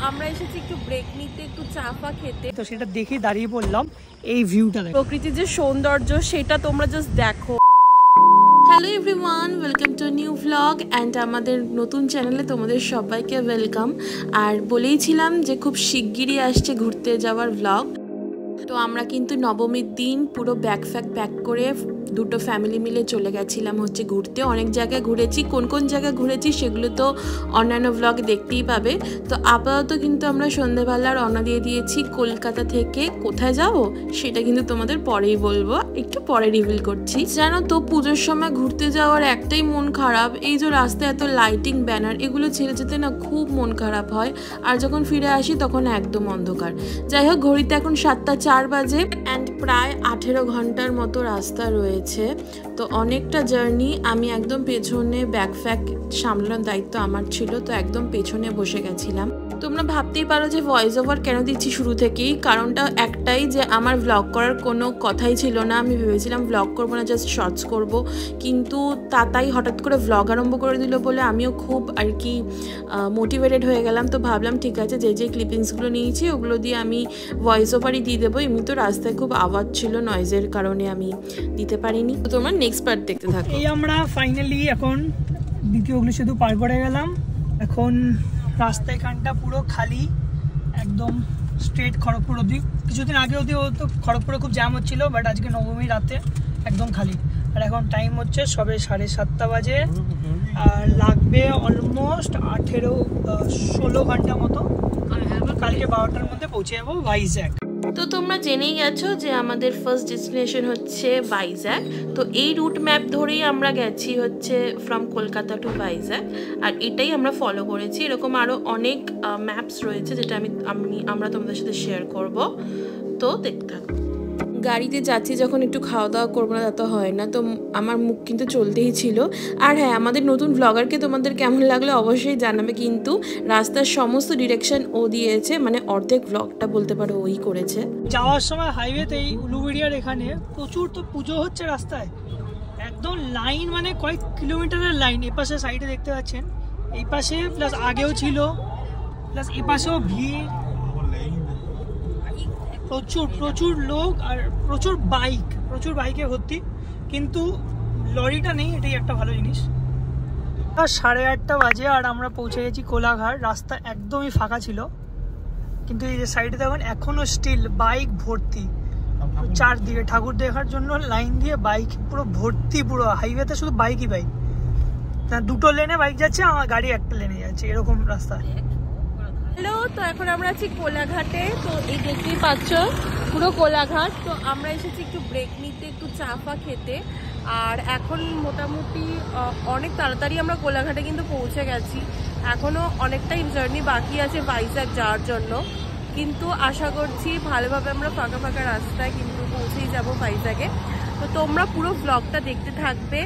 আমরা এসেছি একটু ব্রেক নিতে, একটু চা ফা খেতে। তো সেটা দেখে দাঁড়িয়ে পড়লাম। এই ভিউটা দেখো, প্রকৃতির যে সৌন্দর্য সেটা তোমরা জাস্ট দেখো। Hello everyone, welcome to new vlog and আমাদের নতুন চ্যানেলে তোমাদের সবাইকে ওয়েলকাম। আর বলেইছিলাম যে খুব শিগগিরই আসছে ঘুরতে যাওয়ার ভ্লগ। তো আমরা কিন্তু নবমীর দিন পুরো ব্যাগ প্যাক করে দুটো ফ্যামিলি মিলে চলে গেছিলাম হচ্ছে ঘুরতে। অনেক জায়গায় ঘুরেছি, কোন কোন জায়গায় ঘুরেছি সেগুলো তো অন্যান্য ভ্লগ দেখতেই পাবে। তো আপাতত কিন্তু আমরা সন্ধ্যেবেলা রওনা দিয়ে দিয়েছি কলকাতা থেকে। কোথায় যাব সেটা কিন্তু তোমাদের পরেই বলবো, একটু পরে রিভিল করছি। জানো তো পুজোর সময় ঘুরতে যাওয়ার একটাই মন খারাপ, এই যে রাস্তায় এত লাইটিং ব্যানার এগুলো ছেড়ে যেতে না খুব মন খারাপ হয়। আর যখন ফিরে আসি তখন একদম অন্ধকার। যাই হোক, ঘড়িতে এখন 7টা 4 বাজে অ্যান্ড প্রায় 18 ঘন্টার মতো রাস্তা রয়েছে। তো অনেকটা জার্নি। আমি একদম পেছনে ব্যাগ ফ্যাক সামলানোর দায়িত্ব আমার ছিল, তো একদম পেছনে বসে গেছিলাম। তোমরা ভাবতেই পারো যে ভয়েস ওভার কেন দিচ্ছি শুরু থেকেই। কারণটা একটাই যে আমার ভ্লগ করার কোনো কথাই ছিল না। আমি ভেবেছিলাম ভ্লগ করবো না, জাস্ট শর্টস করব, কিন্তু তাই হঠাৎ করে ভ্লগ আরম্ভ করে দিল বলে আমিও খুব আর কি মোটিভেটেড হয়ে গেলাম। তো ভাবলাম ঠিক আছে, যে ক্লিপিংসগুলো নিয়েছি ওগুলো দিয়ে আমি ভয়েস ওভারই দিয়ে দেবো। এমনি তো রাস্তায় খুব আওয়াজ ছিল, নয়েজের কারণে আমি দিতে পারিনি। তো তোমরা নেক্সট পার্ট দেখতে থাকো। এই আমরা ফাইনালি এখন দ্বিতীয় অগ্নি সেতু পার করে গেলাম। এখন রাস্তা এখানটা পুরো খালি, একদম স্ট্রেট খড়গপুর অবধি। কিছুদিন আগে অবধি তো খড়গপুরে খুব জ্যাম হচ্ছিল, বাট আজকে নবমী রাতে একদম খালি। আর এখন টাইম হচ্ছে সবে 7:30 বাজে, আর লাগবে অলমোস্ট 16 ঘন্টা মতো। কালকে 12টার মধ্যে পৌঁছে যাবো ভাইজ্যাগ। তো তোমরা জেনেই গেছো যে আমাদের ফার্স্ট ডেস্টিনেশন হচ্ছে ভাইজ্যাগ। তো এই রুট ম্যাপ ধরেই আমরা গেছি হচ্ছে ফ্রম কলকাতা টু ভাইজ্যাগ, আর এটাই আমরা ফলো করেছি। এরকম আরও অনেক ম্যাপস রয়েছে যেটা আমরা তোমাদের সাথে শেয়ার করব। তো দেখতে থাকো। গাড়িতে যাচ্ছি যখন একটু খাওয়া দাওয়া করবো না তা তো হয় না, তো আমার মুখ কিন্তু চলতেই ছিল। আর হ্যাঁ, আমাদের নতুন ভ্লগারকে তোমাদের কেমন লাগলো অবশ্যই জানাবে। কিন্তু রাস্তার সমস্ত ডিরেকশন ও দিয়েছে, মানে অর্ধেক ভ্লগটা বলতে পারো ওই করেছে। যাওয়ার সময় হাইওয়েতে এই উলুবেড়িয়ার এখানে প্রচুর তো পুজো হচ্ছে রাস্তায়, একদম লাইন, মানে কয়েক কিলোমিটারের লাইন। এপাশে সাইডে দেখতে পাচ্ছেন, এই পাশে প্লাস আগেও ছিল, প্লাস এপাশেও ভিড়, প্রচুর লোক আর প্রচুর বাইকে ভর্তি। কিন্তু লরিটা নেই, এটাই একটা ভালো জিনিস। 8:30 বাজে আর আমরা পৌঁছে গেছি কোলাঘাট। রাস্তা একদমই ফাঁকা ছিল, কিন্তু এই যে সাইডে দেখুন এখনো স্টিল বাইক ভর্তি। চারদিকে ঠাকুর দেখার জন্য লাইন দিয়ে বাইক পুরো ভর্তি, পুরো হাইওয়েতে শুধু বাইকই বাইক। দুটো লেনে বাইক যাচ্ছে, আমার গাড়ি একটা লেনে যাচ্ছে, এরকম রাস্তা। হ্যালো, তো এখন আমরা আছি কোলাঘাটে। তো এই দেখতেই পাচ্ছ পুরো কোলাঘাট। তো আমরা এসেছি একটু ব্রেক নিতে, একটু চা ফা খেতে। আর এখন মোটামুটি অনেক তাড়াতাড়ি আমরা কোলাঘাটে কিন্তু পৌঁছে গেছি। এখনও অনেকটাই জার্নি বাকি আছে ভাইজ্যাগ যাওয়ার জন্য, কিন্তু আশা করছি ভালোভাবে আমরা ফাঁকা রাস্তায় কিন্তু পৌঁছেই যাব ভাইজ্যাগে। তো তোমরা পুরো ব্লগটা দেখতে থাকবে,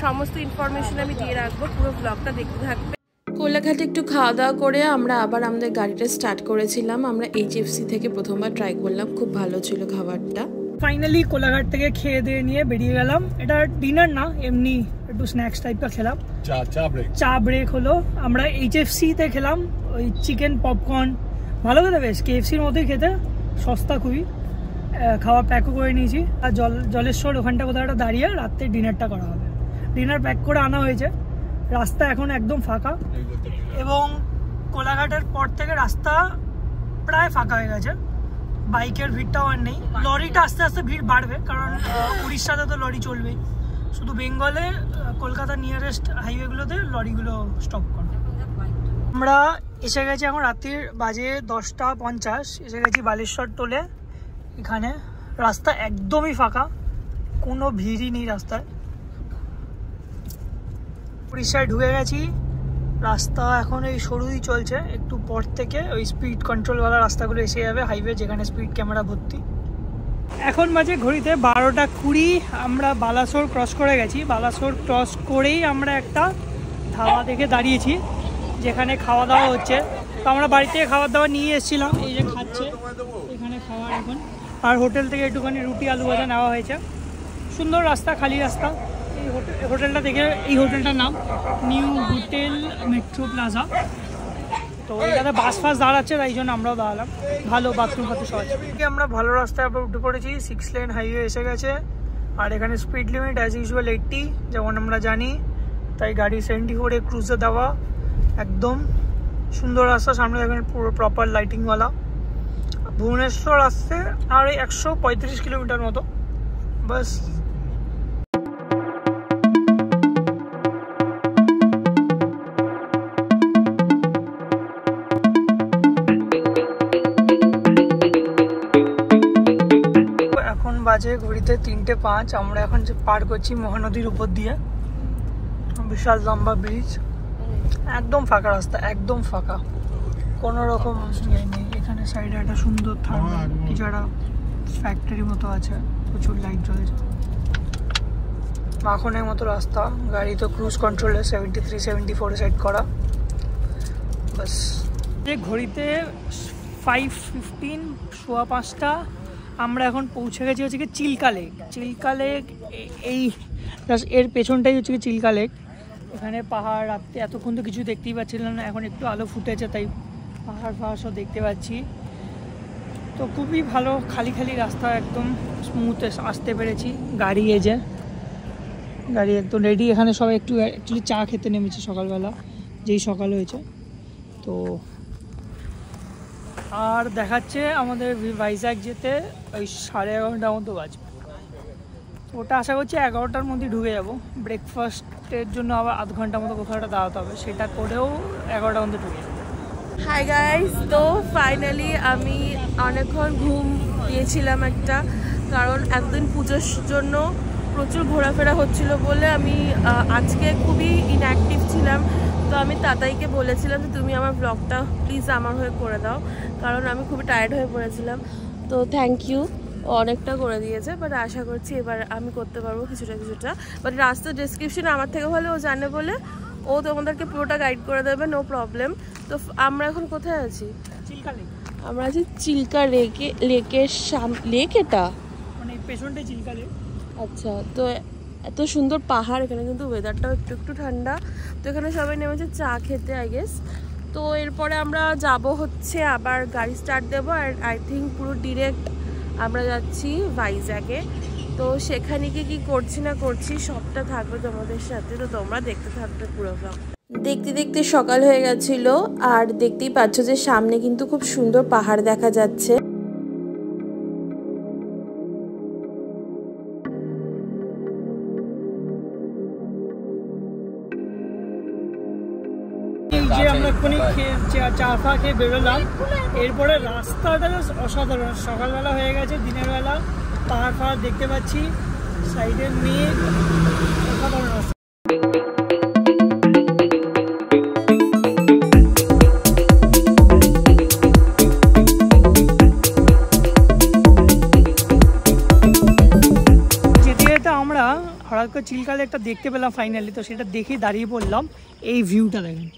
সমস্ত ইনফরমেশন আমি দিয়ে রাখবো, পুরো ব্লগটা দেখতে থাকবে। কোলাঘাটে একটু খাওয়া দাওয়া করে আমরা আবার আমাদের গাড়িটা স্টার্ট করেছিলাম। আমরা HFC থেকে প্রথমবার ট্রাই করলাম, খুব ভালো ছিল খাবারটা। ফাইনালি কোলাঘাট থেকে খেয়ে দিয়ে নিয়ে বেরিয়ে গেলাম। এটা ডিনার না, এমনি একটু স্ন্যাক্স টাইপটা খেলাম। চা ব্রেক হলো। আমরা HFC তে খেলাম ওই চিকেন পপকর্ন, ভালো খেতে, বেশ KFCর মতোই খেতে, সস্তা খুবই। খাওয়া প্যাকও করে নিয়েছি। আর জলেশ্বর ওখানটা কোথাও একটা দাঁড়িয়ে রাত্রে ডিনারটা করা হবে। ডিনার প্যাক করে আনা হয়েছে। রাস্তা এখন একদম ফাঁকা, এবং কোলাঘাটের পর থেকে রাস্তা প্রায় ফাঁকা হয়ে গেছে। বাইকের ভিড়টাও আর নেই। লরিটা আস্তে আস্তে ভিড় বাড়বে, কারণ উড়িষ্যাতে তো লরি চলবেই। শুধু বেঙ্গলে কলকাতা নিয়ারেস্ট হাইওয়েগুলোতে লরিগুলো স্টপ করে। আমরা এসে গেছি, এখন রাত্রির বাজে 10:50। এসে গেছি বালেশ্বর টোলে। এখানে রাস্তা একদমই ফাঁকা, কোনো ভিড়ই নেই রাস্তায়। উড়িষ্যায় ঢুকে গেছি। রাস্তা এখন এই সরুই চলছে, একটু পর থেকে ওই স্পিড কন্ট্রোলওয়ালা রাস্তাগুলো এসে যাবে, হাইওয়ে যেখানে স্পিড ক্যামেরা ভর্তি। এখন বাজে ঘড়িতে 12:20। আমরা বালাসোর ক্রস করে গেছি। বালাসোর ক্রস করেই আমরা একটা ধাবা দেখে দাঁড়িয়েছি, যেখানে খাওয়া দাওয়া হচ্ছে। তো আমরা বাড়ি থেকে খাবার দাওয়া নিয়ে এসেছিলাম, এই যে খাচ্ছে এখানে খাওয়ার এখন। আর হোটেল থেকে একটুখানি রুটি আলু ভাজা নেওয়া হয়েছে। সুন্দর রাস্তা, খালি রাস্তা। এই হোটেলটা দেখে, এই হোটেলটার নাম নিউ হোটেল মেট্রো প্লাজা। তো তো এখানে বাস ফাস দাঁড়াচ্ছে, তাই জন্য আমরাও দাঁড়ালাম। ভালো বাথরুম হতে সহজ। আমরা ভালো রাস্তায় আবার উঠে পড়েছি, 6 লেন হাইওয়ে এসে গেছে। আর এখানে স্পিড লিমিট অ্যাজ ইউজুয়াল 80, যেমন আমরা জানি, তাই গাড়ি 74-এ ক্রুজে দেওয়া। একদম সুন্দর রাস্তা, সামনে দেখেন পুরো প্রপার লাইটিংওয়ালা। ভুবনেশ্বর আসতে আর 135 কিলোমিটার মতো বাস। এখন বাজে ঘড়িতে 3:05। আমরা এখন পার করছি মহানদীর উপর দিয়ে, বিশাল লম্বা ব্রিজ। একদম ফাঁকা রাস্তা, একদম ফাঁকা, কোনো রকম ইয়ে নেই। এখানে সাইডে একটা সুন্দর কিছু একটা ফ্যাক্টরি মতো আছে, প্রচুর লাইট জ্বলেছে। মাখনের মতো রাস্তা, গাড়ি তো ক্রুজ কন্ট্রোলে 73-74-এ সেট করা বাস। ঘড়িতে 5:15, 5:15। আমরা এখন পৌঁছে গেছি হচ্ছে কি চিল্কা লেক। চিল্কা লেক এই এর পেছনটাই হচ্ছে কি চিল্কা লেক। এখানে পাহাড়, রাত্রে এতক্ষণ তো কিছু দেখতেই পাচ্ছিলাম না, এখন একটু আলো ফুটেছে তাই পাহাড় ফাহাড় সব দেখতে পাচ্ছি। তো খুবই ভালো, খালি খালি রাস্তা, একদম স্মুথে আসতে পেরেছি। গাড়ি গাড়ি একদম রেডি। এখানে সবাই একটু অ্যাকচুয়ালি চা খেতে নেমেছে সকালবেলা, যেই সকাল হয়েছে। তো আর দেখাচ্ছে আমাদের ভাইজ্যাক যেতে ওই 11:30 মতো বাজবে। ওটা আশা করছি 11টার মধ্যে ঢুকে যাব। ব্রেকফাস্টের জন্য আবার আধ ঘন্টার মতো কোথাও একটা দাঁড়াতে হবে, সেটা করেও 11টার মধ্যে ঢুকে যাবো। হাই গাইস, তো ফাইনালি আমি অনেকক্ষণ ঘুম দিয়েছিলাম একটা, কারণ একদিন পুজোর জন্য প্রচুর ঘোরাফেরা হচ্ছিল বলে আমি আজকে খুবই ইনঅ্যাক্টিভ ছিলাম। তো আমি তাতাইকে বলেছিলাম যে তুমি আমার ব্লগটা প্লিজ আমার হয়ে করে দাও, কারণ আমি খুবই টায়ার্ড হয়ে পড়েছিলাম। তো থ্যাংক ইউ, অনেকটা করে দিয়েছে, বাট আশা করছি এবার আমি করতে পারবো কিছুটা। বাট রাস্তার ডেসক্রিপশন আমার থেকে ভালো ও জানে বলে ও তোমাদেরকে পুরোটা গাইড করে দেবে, নো প্রবলেম। তো আমরা এখন কোথায় আছি? চিল্কা লেক। আমরা আছি চিল্কা লেকের লেক, এটা মানে পেছনটাই চিল্কা লেক। আচ্ছা, তো এত সুন্দর পাহাড়, এখানে কিন্তু ওয়েদারটাও একটু ঠান্ডা। তো এখানে সবাই নেমেছে চা খেতে আই গেস। তো এরপরে আমরা যাব হচ্ছে আবার গাড়ি স্টার্ট দেবো, আর আই থিঙ্ক পুরো ডিরেক্ট আমরা যাচ্ছি ভাইজ্যাগে। তো সেখানে কি করছি না করছি সবটা থাকবে তোমাদের সাথে, তো তোমরা দেখতে থাকবে পুরো ব্লগ। দেখতে দেখতে সকাল হয়ে গেছিল, আর দেখতেই পাচ্ছ যে সামনে কিন্তু খুব সুন্দর পাহাড় দেখা যাচ্ছে। যে আমরা এক্ষুনি চা ফা খেয়ে বেরোলাম, এরপরে রাস্তাটা অসাধারণ। সকালবেলা হয়ে গেছে, দিনের বেলা পাহাড় ফাহাড় দেখতে পাচ্ছি, সাইডে মেঘ, অসাধারণ রাস্তা। যেতে যেতে আমরা হঠাৎ করে চিল্কা লেকটা দেখতে পেলাম ফাইনালি। তো সেটা দেখেই দাঁড়িয়ে পড়লাম। এই ভিউটা দেখেন,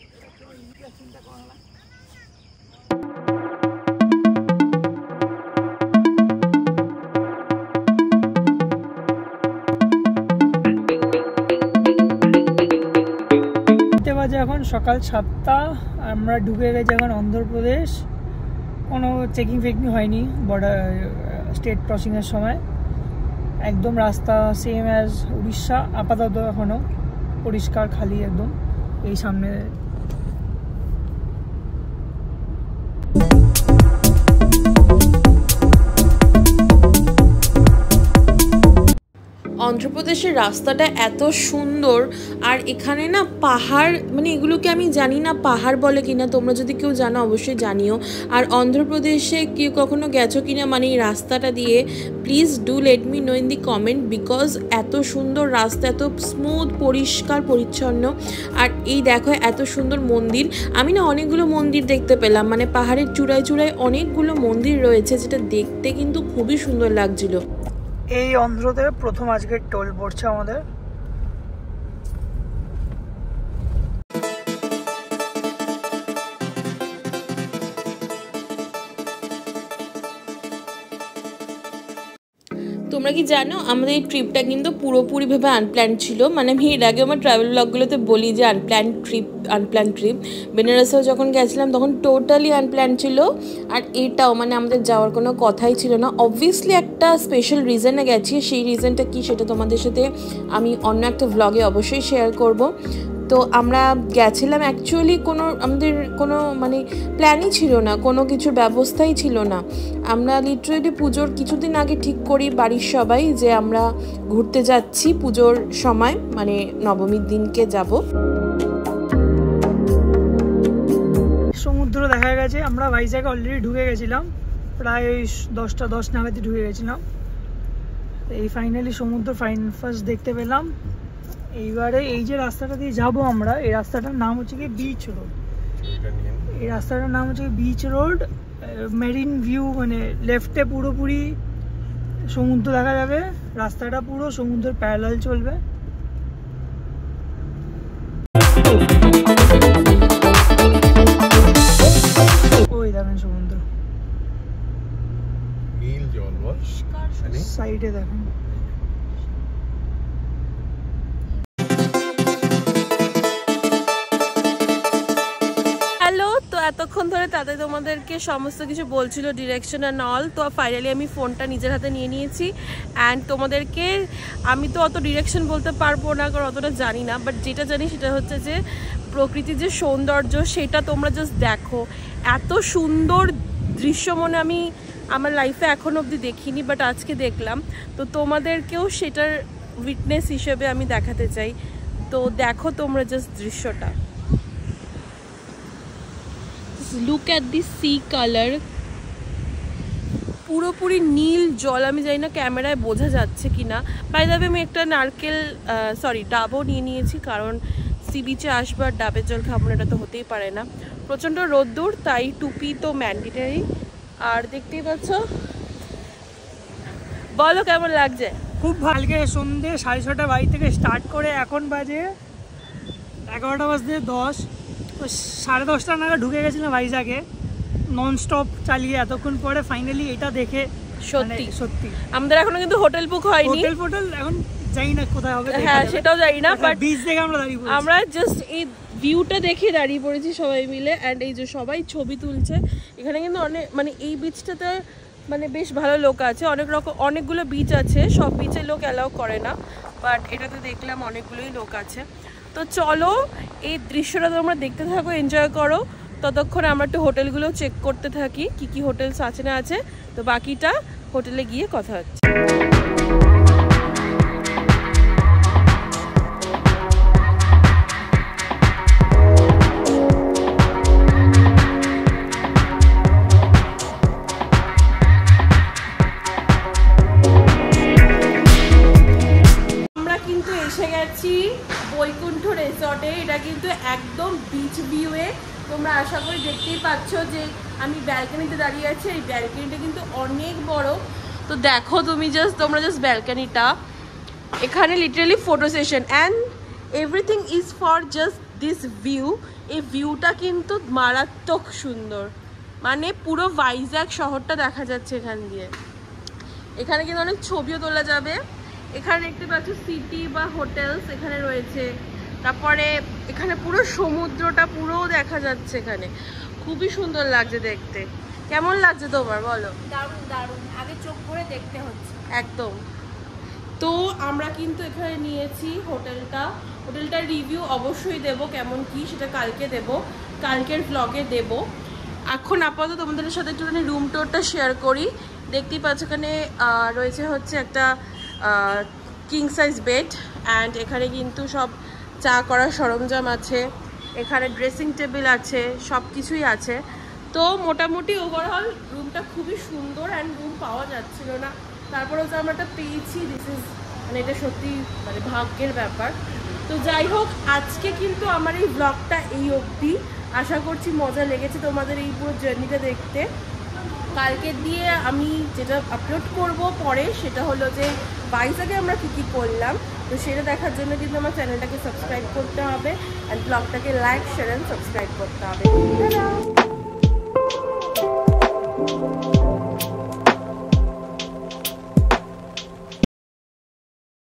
এখন সকাল 7টা। আমরা ঢুকে গেছি এখন অন্ধ্রপ্রদেশ। কোনো চেকিং ফেকিং হয়নি বর্ডার স্টেট ক্রসিংয়ের সময়। একদম রাস্তা সেম অ্যাজ উড়িষ্যা আপাতত, এখনও পরিষ্কার খালি একদম। এই সামনে অন্ধ্রপ্রদেশের রাস্তাটা এত সুন্দর, আর এখানে না পাহাড়, মানে এগুলোকে আমি জানি না পাহাড় বলে কিনা, তোমরা যদি কেউ জানো অবশ্যই জানিও। আর অন্ধ্রপ্রদেশে কেউ কখনো গেছো কিনা মানে এই রাস্তাটা দিয়ে, please do let me no in the comment, because এত সুন্দর রাস্তা, এত স্মুথ, পরিষ্কার পরিচ্ছন্ন। আর এই দেখো এত সুন্দর মন্দির, আমি না অনেকগুলো মন্দির দেখতে পেলাম, মানে পাহাড়ের চূড়ায় চূড়ায় অনেকগুলো মন্দির রয়েছে, যেটা দেখতে কিন্তু খুবই সুন্দর লাগছিল। এই অন্ধ্রতে প্রথম আজকে টোল পড়ছে আমাদের। তোমরা কি জানো আমাদের এই ট্রিপটা কিন্তু পুরোপুরিভাবে আনপ্ল্যান ছিল। মানে আমি এর আগে আমার ট্রাভেল ব্লগগুলোতে বলি যে আনপ্ল্যান ট্রিপ বেনারসেও যখন গেছিলাম তখন টোটালি আনপ্ল্যান ছিল। আর এটাও মানে আমাদের যাওয়ার কোনো কথাই ছিল না। অবভিয়াসলি একটা স্পেশাল রিজনে গেছি, সেই রিজনটা কি সেটা তোমাদের সাথে আমি অন্য একটা ভ্লগে অবশ্যই শেয়ার করব। তো আমরা গেছিলাম অ্যাকচুয়ালি আমাদের কোনো মানে প্ল্যানই ছিল না, কোনো কিছুর ব্যবস্থাই ছিল না। আমরা লিটারেলি পুজোর কিছুদিন আগে ঠিক করি বাড়ির সবাই যে আমরা ঘুরতে যাচ্ছি পুজোর সময়, মানে নবমীর দিনকে যাব। সমুদ্র দেখা গেছে, আমরা ভাইজ্যাগে অলরেডি ঢুকে গেছিলাম, প্রায় ওই 10:10 নাগাদই ঢুকে গেছিলাম। এই ফাইনালি সমুদ্র ফার্স্ট দেখতে পেলাম। এইবারে এই যে রাস্তাটা দিয়ে যাবো আমরা, এই রাস্তাটার নাম হচ্ছে কি বিচ রোড। এই রাস্তাটার নাম হচ্ছে বিচ রোড। মেরিন ভিউ, মানে লেফটে পুরোপুরি সমুদ্র দেখা যাবে, রাস্তাটা পুরো সমুদ্রের প্যারালাল চলবে। ওই দেখেন সমুদ্র, সাইডে দেখেন। হ্যালো, তো এতক্ষণ ধরে তাদের তোমাদেরকে সমস্ত কিছু বলছিল ডিরেকশন অ্যান্ড অল। তো ফাইনালি আমি ফোনটা নিজের হাতে নিয়ে নিয়েছি অ্যান্ড তোমাদেরকে আমি তো অত ডিরেকশন বলতে পারবো না কারণ অতটা জানি না, বাট যেটা জানি সেটা হচ্ছে যে প্রকৃতির যে সৌন্দর্য সেটা তোমরা জাস্ট দেখো। এত সুন্দর দৃশ্য মনে আমি আমার লাইফে এখনো অবধি দেখিনি, বাট আজকে দেখলাম। তো তোমাদেরকেও সেটার উইটনেস হিসেবে আমি দেখাতে চাই। তো দেখো তোমরা জাস্ট দৃশ্যটা, look at the sea colour, পুরোপুরি নীল জল। আমি জানি না ক্যামেরায় বোঝা যাচ্ছে কি না। বাই দ্য ওয়ে আমি একটা ডাবও নিয়ে নিয়েছি কারণ সি বিচে আসবার ডাবের জল খাবো না, এটা তো হতেই পারে না। প্রচণ্ড রোদ্দুর, তাই টুপি তো ম্যান্ডেটারি। আর দেখতেই পাচ্ছ, বলো কেমন লাগছে? খুব ভালকে সন্ধ্যে 6:30 বাড়ি থেকে স্টার্ট করে এখন বাজে 11:10। 10:30 নাগাদ ঢুকে গেছিলাম ভাইজ্যাগে, নন স্টপ চালিয়ে। এতক্ষণ পরে ফাইনালি এটা দেখে সত্যি আমাদের এখনো কিন্তু হোটেল বুক হয়নি। হোটেল এখন জানি না কোথায় হবে, হ্যাঁ সেটাও জানি না, বাট বিচ দেখে আমরা জাস্ট এই ভিউটা দেখে দাঁড়িয়ে পড়েছি সবাই মিলে। অ্যান্ড এই যে সবাই ছবি তুলছে এখানে কিন্তু অনেক, মানে এই বিচটাতে মানে বেশ ভালো লোক আছে। অনেকগুলো বিচ আছে, সব বিচে লোক অ্যালাউ করে না, বাট এটাতে দেখলাম অনেকগুলোই লোক আছে। তো চলো এই দৃশ্যটা তোমরা দেখতে থাকো, এনজয় করো। ততক্ষণে আমরা একটু হোটেলগুলো চেক করতে থাকি কি কি হোটেলস আছে না আছে। তো বাকিটা হোটেলে গিয়ে কথা হচ্ছে। এসে গেছি বৈকুণ্ঠ রিসর্টে। এটা কিন্তু একদম বিচ ভিউয়ে, তোমরা আশা করি দেখতেই পাচ্ছ যে আমি ব্যালকনিতে দাঁড়িয়ে আছি। এই ব্যালকনিটা কিন্তু অনেক বড়। তো দেখো তোমরা জাস্ট ব্যালকনিটা, এখানে literally photo session and everything is for just this view. এই ভিউটা কিন্তু মারাত্মক সুন্দর, মানে পুরো ভাইজ্যাগ শহরটা দেখা যাচ্ছে এখান দিয়ে। এখানে কিন্তু অনেক ছবিও তোলা যাবে। এখানে দেখতে পাচ্ছ সিটি বা হোটেলস এখানে রয়েছে। তারপরে এখানে পুরো সমুদ্রটা পুরো দেখা যাচ্ছে। এখানে খুবই সুন্দর লাগছে দেখতে। কেমন লাগছে তোমার বলো? দারুণ দারুণ, আগে চোখ ভরে দেখতে হচ্ছে একদম। তো আমরা কিন্তু এখানে নিয়েছি হোটেলটার রিভিউ অবশ্যই দেব, কেমন কি সেটা কালকে দেব, কালকের ব্লগে দেব। এখন আপাতত তোমাদের সাথে একটুখানি রুম টুরটা শেয়ার করি। দেখতেই পাচ্ছ এখানে রয়েছে হচ্ছে একটা কিং সাইজ বেড অ্যান্ড এখানে কিন্তু সব চা করার সরঞ্জাম আছে, এখানে ড্রেসিং টেবিল আছে, সব কিছুই আছে। তো মোটামুটি ওভারঅল রুমটা খুবই সুন্দর অ্যান্ড রুম পাওয়া যাচ্ছিল না, তারপরেও যে আমরা একটা পেয়েছি, মানে এটা সত্যি মানে ভাগ্যের ব্যাপার। তো যাই হোক, আজকে কিন্তু আমার এই ব্লগটা এই অবধি। আশা করছি মজা লেগেছে তোমাদের এই পুরো জার্নিটা দেখতে। কালকে দিয়ে আমি যেটা আপলোড করব পরে সেটা হলো যে ভাইজ্যাগে আমরা কী কী করলাম। তো সেটা দেখার জন্য কিন্তু আমার চ্যানেলটাকে সাবস্ক্রাইব করতে হবে অ্যান্ড ব্লগটাকে লাইক শেয়ার অ্যান্ড সাবস্ক্রাইব করতে হবে।